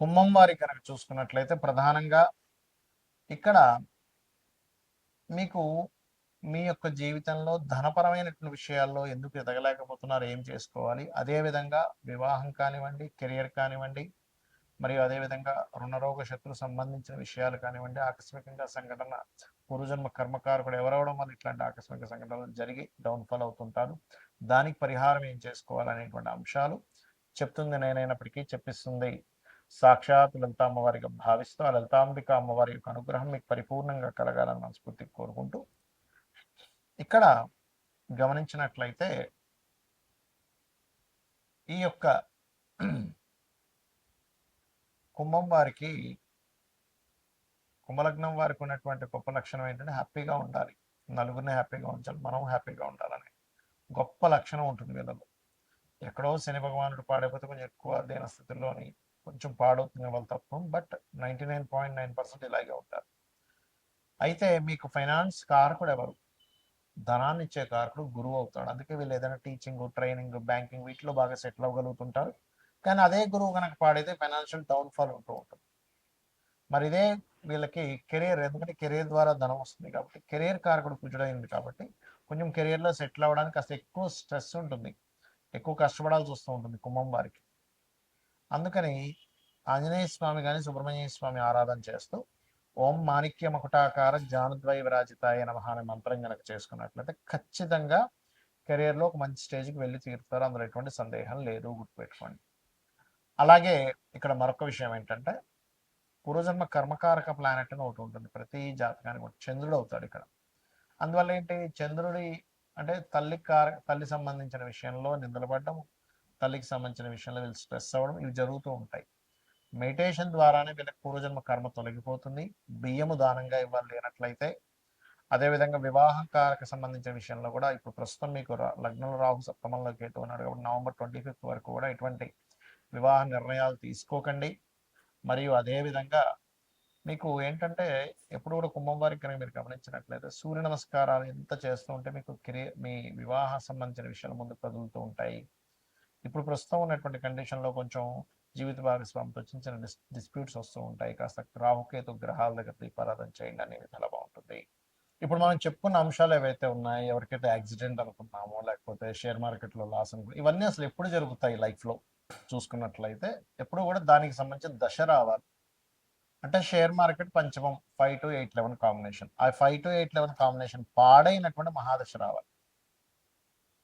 కుంభం వారి కనుక చూసుకున్నట్లయితే ప్రధానంగా ఇక్కడ మీకు మీ యొక్క జీవితంలో ధనపరమైనటువంటి విషయాల్లో ఎందుకు ఎదగలేకపోతున్నారు, ఏం చేసుకోవాలి, అదేవిధంగా వివాహం కానివ్వండి, కెరియర్ కానివ్వండి, మరియు అదేవిధంగా రుణరోగ శత్రు సంబంధించిన విషయాలు కానివ్వండి, ఆకస్మికంగా సంఘటన పూర్వజన్మ కర్మకారకుడు ఎవరవడం వల్ల ఇట్లాంటి ఆకస్మిక సంఘటనలు జరిగి డౌన్ఫాల్ అవుతుంటారు. దానికి పరిహారం ఏం చేసుకోవాలనేటువంటి అంశాలు చెప్తుంది నేనైనప్పటికీ చెప్పిస్తుంది సాక్షాత్ లలిత అమ్మవారిగా భావిస్తూ ఆ లలితాంబిక అమ్మవారి యొక్క అనుగ్రహం మీకు పరిపూర్ణంగా కలగాలని మనస్ఫూర్తిగా కోరుకుంటూ ఇక్కడ గమనించినట్లయితే ఈ యొక్క కుంభం వారికి, కుంభలగ్నం వారికి ఉన్నటువంటి గొప్ప లక్షణం ఏంటంటే హ్యాపీగా ఉండాలి, నలుగురిని హ్యాపీగా ఉంచాలి, మనం హ్యాపీగా ఉండాలని గొప్ప లక్షణం ఉంటుంది వీళ్ళలో. ఎక్కడో శని భగవానుడు పాడైపోతే కొంచెం ఎక్కువ దీన స్థితిలోని కొంచెం పాడవుతుంది వాళ్ళు తప్ప, బట్ 99.9% ఇలాగే ఉంటారు. అయితే మీకు ఫైనాన్స్ కారకుడు ఎవరు? ధనాన్ని ఇచ్చే కారకుడు గురువు అవుతాడు. అందుకే వీళ్ళు ఏదైనా టీచింగ్, ట్రైనింగ్, బ్యాంకింగ్ వీటిలో బాగా సెటిల్ అవ్వగలుగుతుంటారు. కానీ అదే గురువు కనుక పాడైతే ఫైనాన్షియల్ డౌన్ఫాల్ ఉంటూ ఉంటుంది. మరి ఇదే వీళ్ళకి కెరీర్, ఎందుకంటే కెరీర్ ద్వారా ధనం వస్తుంది కాబట్టి, కెరీర్ కారకుడు కుజుడైంది కాబట్టి కొంచెం కెరీర్లో సెటిల్ అవ్వడానికి కాస్త ఎక్కువ స్ట్రెస్ ఉంటుంది, ఎక్కువ కష్టపడాల్సి వస్తూ ఉంటుంది కుంభం వారికి. అందుకని ఆంజనేయ స్వామి కానీ సుబ్రహ్మణ్య స్వామి ఆరాధన చేస్తూ ఓం మాణిక్య మకుటాకార జానుద్వయ విరాజితాయ నమః అనే మంత్రం కనుక చేసుకున్నట్లయితే ఖచ్చితంగా కెరీర్లో ఒక మంచి స్టేజ్కి వెళ్ళి తీరుతారు, అందులో ఎటువంటి సందేహం లేదు, గుర్తుపెట్టుకోండి. అలాగే ఇక్కడ మరొక విషయం ఏంటంటే పూర్వజన్మ కర్మకారక ప్లానెట్ అని ఒకటి ఉంటుంది ప్రతి జాతకానికి, ఒకటి చంద్రుడు అవుతాడు ఇక్కడ. అందువల్ల ఏంటి, చంద్రుడి అంటే తల్లి సంబంధించిన విషయంలో నిందలపడడం, తల్లికి సంబంధించిన విషయంలో వీళ్ళు స్ట్రెస్ అవ్వడం ఇవి జరుగుతూ ఉంటాయి. మెడిటేషన్ ద్వారానే వీళ్ళకి పూర్వజన్మ కర్మ తొలగిపోతుంది. బియ్యము దానంగా ఇవ్వాలి లేనట్లయితే. అదేవిధంగా వివాహకారక సంబంధించిన విషయంలో కూడా ఇప్పుడు ప్రస్తుతం మీకు లగ్నంలో రాహు సప్తమంలో కేతు ఉన్నాడు కాబట్టి November 25th వరకు కూడా ఎటువంటి వివాహ నిర్ణయాలు తీసుకోకండి. మరియు అదేవిధంగా మీకు ఏంటంటే ఎప్పుడు కూడా కుంభం వారికి కనుక మీరు గమనించినట్లయితే సూర్య నమస్కారాలు ఎంత చేస్తూ ఉంటే మీకు మీ వివాహ సంబంధించిన విషయాలు ముందుకు కదులుతూ ఉంటాయి. ఇప్పుడు ప్రస్తుతం ఉన్నటువంటి కండిషన్లో కొంచెం జీవిత భాగస్వామితో చిన్న చిన్న డిస్ప్యూట్స్ వస్తూ ఉంటాయి. కాస్త రాహుకేతు గ్రహాల దగ్గర దీపారాధన చేయండి అనేది చాలా బాగుంటుంది. ఇప్పుడు మనం చెప్పుకున్న అంశాలు ఏవైతే ఉన్నాయి, ఎవరికైతే యాక్సిడెంట్ అనుకున్నామో లేకపోతే షేర్ మార్కెట్లో లాస్ అనుకున్నాం, ఇవన్నీ అసలు ఎప్పుడు జరుగుతాయి లైఫ్లో చూసుకున్నట్లయితే ఎప్పుడు కూడా దానికి సంబంధించిన దశ రావాలి. అంటే షేర్ మార్కెట్ పంచమం 5 to 8, 11 కాంబినేషన్, ఆ 5 to 8, 11 కాంబినేషన్ పాడైనటువంటి మహాదశ రావాలి.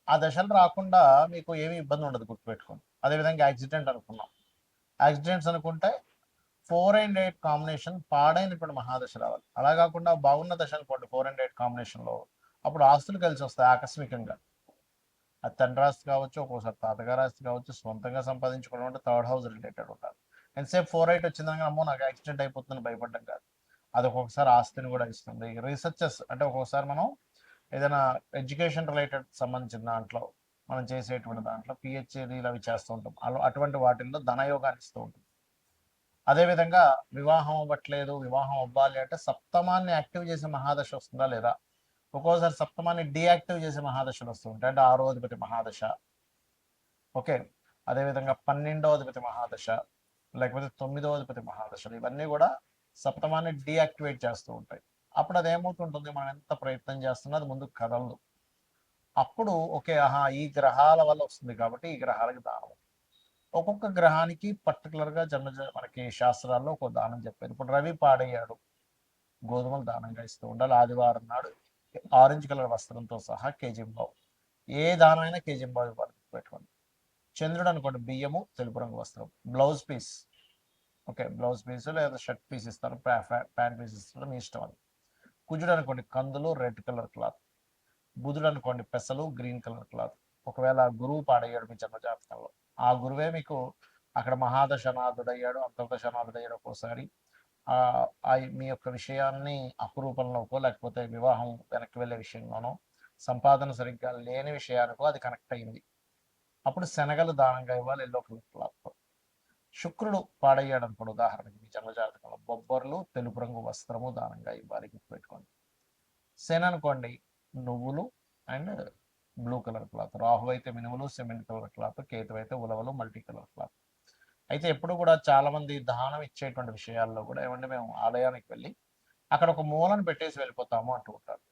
ఆ దశలు రాకుండా మీకు ఏమీ ఇబ్బంది ఉండదు, గుర్తుపెట్టుకోండి. అదేవిధంగా యాక్సిడెంట్ అనుకున్నాం, యాక్సిడెంట్స్ అనుకుంటే 4 and 8 కాంబినేషన్ పాడైనటువంటి మహాదశ రావాలి. అలా కాకుండా బాగున్న దశ అనుకోండి 4 and 8 కాంబినేషన్లో, అప్పుడు ఆస్తులు కలిసి వస్తాయి ఆకస్మికంగా. అది తండ్రి ఆస్తి కావచ్చు, ఒక్కోసారి తాతగారి ఆస్తి కావచ్చు, సొంతంగా సంపాదించుకోవడం అంటే థర్డ్ హౌస్ రిలేటెడ్ ఉండాలి. ఎంతసేపు 4-8 వచ్చిందని అమ్మో నాకు యాక్సిడెంట్ అయిపోతుందని భయపడ్డం కాదు, అది ఒక్కొక్కసారి ఆస్తిని కూడా ఇస్తుంది. రీసెర్చెస్ అంటే ఒక్కొక్కసారి మనం ఏదైనా ఎడ్యుకేషన్ రిలేటెడ్ సంబంధించిన దాంట్లో మనం చేసేటువంటి దాంట్లో పిహెచ్డీలు అవి చేస్తూ ఉంటాం, అటువంటి వాటిల్లో ధనయోగాన్ని ఇస్తూ ఉంటుంది. అదేవిధంగా వివాహం అవ్వట్లేదు, వివాహం అవ్వాలి అంటే సప్తమాన్ని యాక్టివ్ చేసే మహాదశ వస్తుందా లేదా, ఒక్కోసారి సప్తమాన్ని డీయాక్టివ్ చేసే మహాదశలు వస్తూ ఉంటాయి, అంటే 6వ అధిపతి మహాదశ. ఓకే, అదేవిధంగా 12వ అధిపతి మహాదశ, లేకపోతే 9వ అధిపతి మహాదశలు, ఇవన్నీ కూడా సప్తమాన్ని డీయాక్టివేట్ చేస్తూ ఉంటాయి. అప్పుడు అది ఏమవుతుంటుంది, మనం ఎంత ప్రయత్నం చేస్తున్నా అది ముందుకు కదలదు. అప్పుడు ఓకే, ఆహా ఈ గ్రహాల వల్ల వస్తుంది కాబట్టి ఈ గ్రహాలకు దానం, ఒక్కొక్క గ్రహానికి పర్టికులర్గా మనకి శాస్త్రాల్లో ఒక దానం చెప్పారు. ఇప్పుడు రవి పాడయ్యాడు, గోధుమలు దానంగా ఇస్తూ ఉండాలి. ఆదివారం నాడు ఆరెంజ్ కలర్ వస్త్రంతో సహా కేజీంబావు, ఏ దానమైనా కేజీంబావు ఇవ్వాలి, పెట్టుకోండి. చంద్రుడు అనుకోండి బియ్యము, తెలుపు రంగు వస్త్రం, blouse piece, okay blouse piece లేదా షర్ట్ పీస్ ఇస్తారు, ప్యాంట్ పీస్ ఇస్తారు, మీ ఇష్టం అది. కుజుడు అనుకోండి కందులు, రెడ్ కలర్ క్లాత్. బుధుడు అనుకోండి పెసలు, గ్రీన్ కలర్ క్లాత్. ఒకవేళ గురువు పాడయ్యాడు మీ జన్మజాతకంలో, ఆ గురువే మీకు అక్కడ మహాదశనాథుడయ్యాడు, అంతర్దశనాథుడయ్యాడు, ఒక్కోసారి మీ యొక్క విషయాన్ని అపురూపంలోకో లేకపోతే వివాహం వెనక్కి వెళ్ళే విషయంలోనో, సంపాదన సరిగ్గా లేని విషయానికో అది కనెక్ట్ అయింది, అప్పుడు శనగలు దానంగా ఇవ్వాలి, ఎల్లో కలర్ క్లాత్. శుక్రుడు పాడయ్యాడు అనుకోండి ఉదాహరణకి మీ జన్మజాతకంలో, బొబ్బర్లు, తెలుపు రంగు వస్త్రము దానంగా ఇవ్వాలి, గుర్తుపెట్టుకోండి. శని అనుకోండి నువ్వులు and blue colour cloth. Rahu అయితే మినుములు, సిమెంట్ కలర్ క్లాత్. కేతు అయితే ఉలవలు, మల్టీ కలర్ క్లాత్. అయితే ఎప్పుడు కూడా చాలా మంది దానం ఇచ్చేటువంటి విషయాల్లో కూడా ఏమంటే మేము ఆలయానికి వెళ్ళి అక్కడ ఒక మూలను పెట్టేసి వెళ్ళిపోతాము అంటూ ఉంటారు.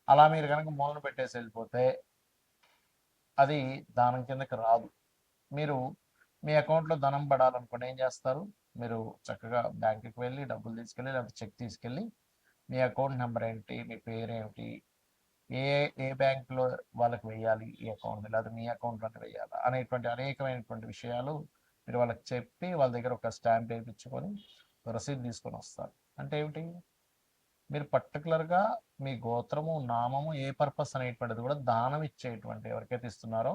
అలా మీరు కనుక మూలను పెట్టేసి వెళ్ళిపోతే అది దానం కిందకి రాదు. మీరు మీ అకౌంట్లో ధనం పడాలనుకోండి ఏం చేస్తారు? మీరు చక్కగా బ్యాంకుకి వెళ్ళి డబ్బులు తీసుకెళ్ళి లేకపోతే చెక్ తీసుకెళ్ళి మీ అకౌంట్ నెంబర్ ఏంటి, మీ పేరేమిటి, ఏ ఏ బ్యాంకులో వాళ్ళకి వెయ్యాలి ఈ అకౌంట్, లేదా మీ అకౌంట్లోనే వెయ్యాలా అనేటువంటి అనేకమైనటువంటి విషయాలు మీరు వాళ్ళకి చెప్పి వాళ్ళ దగ్గర ఒక స్టాంప్ వేయించుకొని రసీదు తీసుకొని వస్తారు. అంటే ఏమిటి? మీరు పర్టికులర్గా మీ గోత్రము, నామము, ఏ పర్పస్ అనేటువంటిది కూడా దానం ఇచ్చేటువంటి ఎవరికైతే ఇస్తున్నారో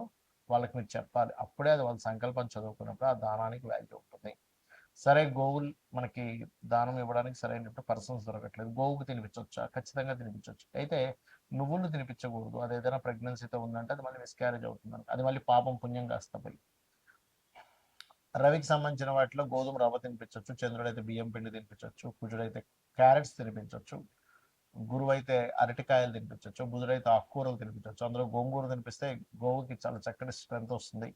వాళ్ళకి మీరు చెప్పాలి. అప్పుడే అది వాళ్ళ సంకల్పం చదువుకున్నప్పుడు ఆ దానానికి వాల్యూ ఉంటుంది. సరే గోవులు మనకి దానం ఇవ్వడానికి సరైనటువంటి పర్సన్స్ దొరకట్లేదు, గోవుకు తినిపించవచ్చా? ఖచ్చితంగా తినిపించవచ్చు. అయితే నువ్వులు తినిపించకూడదు. అది ఏదైనా ప్రెగ్నెన్సీతో ఉందంటే అది మళ్ళీ మిస్క్యారేజ్ అవుతుంది, అది మళ్ళీ పాపం పుణ్యం కాస్త పోయి. రవికి సంబంధించిన వాటిలో గోధుమ రవ్వ తినిపించవచ్చు, చంద్రుడైతే బియ్యం పిండి తినిపించవచ్చు, కుజుడైతే క్యారెట్స్ తినిపించవచ్చు, గురువు అయితే అరటికాయలు తినిపించవచ్చు, బుధుడైతే ఆకుకూరలు తినిపించవచ్చు. అందులో గోంగూర తినిపిస్తే గోవుకి చాలా చక్కటి స్ట్రెంత్ వస్తుంది.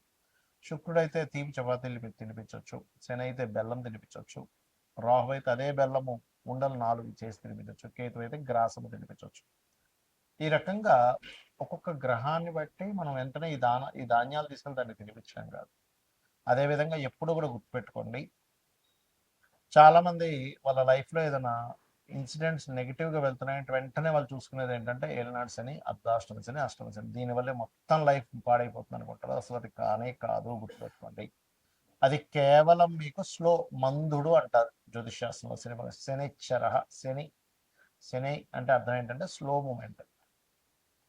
శుక్రుడైతే తీపి చపాతీలు తినిపించవచ్చు, శని అయితే బెల్లం తినిపించవచ్చు, రాహు అయితే అదే బెల్లము ఉండలు 4 చేసి తినిపించవచ్చు, కేతు అయితే గ్రాసము తినిపించవచ్చు. ఈ రకంగా ఒక్కొక్క గ్రహాన్ని బట్టి మనం వెంటనే ఈ ధాన్యాలు తీసుకెళ్ళి దాన్ని తినిపించడం కాదు. అదేవిధంగా ఎప్పుడు కూడా గుర్తుపెట్టుకోండి, చాలామంది వాళ్ళ లైఫ్లో ఏదైనా ఇన్సిడెంట్స్ నెగిటివ్గా వెళ్తున్నాయంటే వెంటనే వాళ్ళు చూసుకునేది ఏంటంటే ఏలినాడు శని, అర్ధాష్టమి శని, అష్టమి శని, దీనివల్లే మొత్తం లైఫ్ పాడైపోతుంది అనుకుంటారు. అసలు అది కానే కాదు, గుర్తుపెట్టుకోండి. అది కేవలం మీకు స్లో మందుడు అంటారు జ్యోతిషాస్త్రంలో. శనిచ్చర, శని శని అంటే అర్థం ఏంటంటే స్లో మూమెంట్.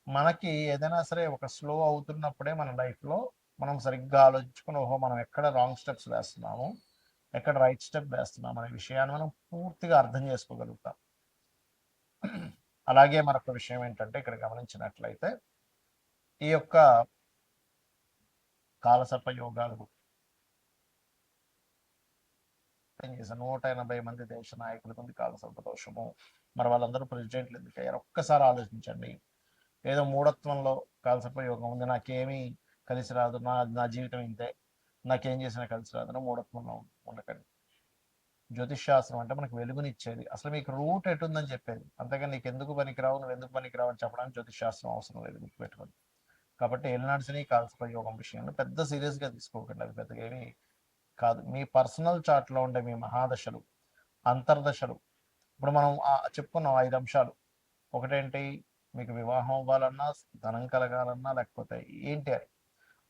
మనకి ఏదైనా సరే ఒక స్లో అవుతున్నప్పుడే మన లైఫ్లో మనం సరిగ్గా ఆలోచించుకుని ఓహో మనం ఎక్కడ రాంగ్ స్టెప్స్ వేస్తున్నాము, ఎక్కడ రైట్ స్టెప్ వేస్తున్నాం అనే విషయాన్ని మనం పూర్తిగా అర్థం చేసుకోగలుగుతాం. అలాగే మరొక విషయం ఏంటంటే ఇక్కడ గమనించినట్లయితే ఈ యొక్క కాలసర్ప యోగాలు చేశారు. 180 మంది దేశ నాయకులకు ఉంది కాలసర్ప దోషము. మరి వాళ్ళందరూ ప్రెసిడెంట్లు ఎందుకు అయ్యారు? ఒక్కసారి ఆలోచించండి. ఏదో మూఢత్వంలో కాలసర్ప యోగం ఉంది, నాకేమీ కలిసి రాదు, నా జీవితం ఇంతే, నాకేం చేసినా కలిసి రాదు, మూఢత్వంలో ఉండకండి. జ్యోతిష్ శాస్త్రం అంటే మనకు వెలుగునిచ్చేది, అసలు మీకు రూట్ ఎటుందని చెప్పేది. అంతేగాని నీకు ఎందుకు పనికిరావు, నువ్వు ఎందుకు పనికిరావు అని చెప్పడానికి జ్యోతిష్ శాస్త్రం అవసరం లేదు, గుర్తుపెట్టుకోండి. కాబట్టి ఏలినాడు శని, కాలసర్ప యోగం విషయంలో పెద్ద సీరియస్గా తీసుకోకండి, అది పెద్దగా ఏమీ కాదు. మీ పర్సనల్ చార్ట్లో ఉండే మీ మహాదశలు, అంతర్దశలు, ఇప్పుడు మనం చెప్పుకున్నాం 5 అంశాలు. ఒకటేంటి? మీకు వివాహం అవ్వాలన్నా, ధనం కలగాలన్నా, లేకపోతే ఏంటి అని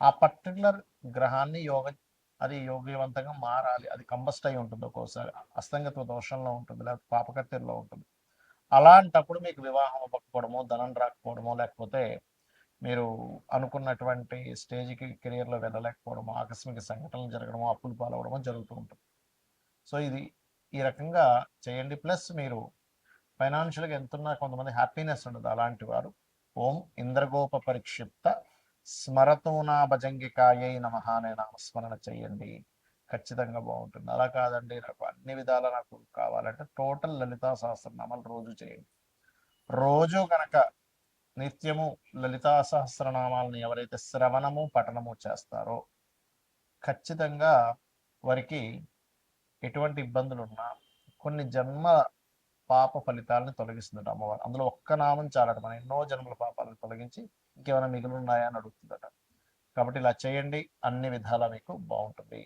ఆ పర్టికులర్ గ్రహాన్ని అది యోగ్యవంతంగా మారాలి. అది కంబస్ట్ అయి ఉంటుంది, ఒక్కోసారి అస్తంగత్వ దోషంలో ఉంటుంది, లేకపోతే పాపకత్తిలో ఉంటుంది. అలాంటప్పుడు మీకు వివాహం అవ్వకపోవడమో, ధనం రాకపోవడమో, లేకపోతే మీరు అనుకున్నటువంటి స్టేజ్కి కెరియర్లో వెళ్ళలేకపోవడమో, ఆకస్మిక సంఘటనలు జరగడమో, అప్పులు పాలవడమో జరుగుతూ ఉంటుంది. సో ఇది ఈ రకంగా చేయండి. ప్లస్ మీరు ఫైనాన్షియల్గా ఎంతున్నా కొంతమంది హ్యాపీనెస్ ఉండదు. అలాంటి వారు ఓం ఇంద్రగోప పరిక్షిప్త స్మరతూనా భజంగికాయై నమః అనే నామస్మరణ చేయండి, ఖచ్చితంగా బాగుంటుంది. అలా కాదండి నాకు అన్ని విధాలా నాకు కావాలంటే టోటల్ లలితా సహస్రనామాలు రోజు చేయండి. రోజు కనుక నిత్యము లలితా సహస్రనామాలను ఎవరైతే శ్రవణము పఠనము చేస్తారో ఖచ్చితంగా వారికి ఎటువంటి ఇబ్బందులు ఉన్నా కొన్ని జన్మ పాప ఫలితాలను తొలగిస్తుందట అమ్మవారు. అందులో ఒక్క నామం చాలట మన ఎన్నో జన్మల పాపాలను తొలగించి ఇంకేమైనా మిగులు ఉన్నాయా అని అడుగుతుందట. కాబట్టి ఇలా చేయండి, అన్ని విధాలా మీకు బాగుంటుంది.